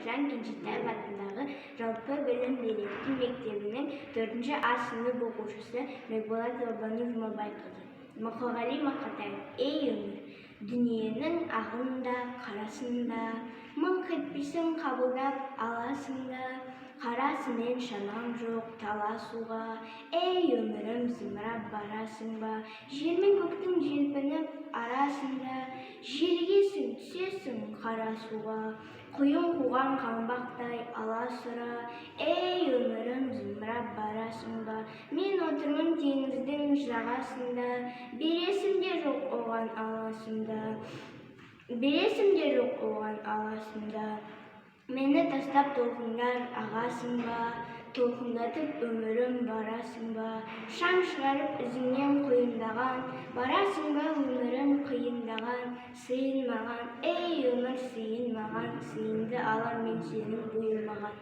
Бауыржан Кенжетаев атындағы жалпы білім беретін мектебінің 4-ші А сынып оқушысы Бекболат Золбанur Жұмабайқызы. Мұқағали Мақатаев: ей өмір, дүниенің ағында, қарасында, мыңқ етпейсің, қабылдап аласың да, қарасымен шамаң жоқ таласуға. Ей өмірім, зымырап барасың ба, жер мен көктің желпініп арасында, желгесің, түсесің қара суға, құйын қуған қаңбақтай аласұра. Ей өмірім, зымырап барасың ба, мен отырмын теңіздің жағасында, бересің де жоқ оған аласында, мені тастап толқындар ағасың ба, толқындатып өмірім барасың ба, шаң шығарып ізіңнен құйындаған, барасың ба өмірім қиындаған, сыйын маған, ей өмір сыйын маған, сыйынды алам мен сенің бұйырмаған.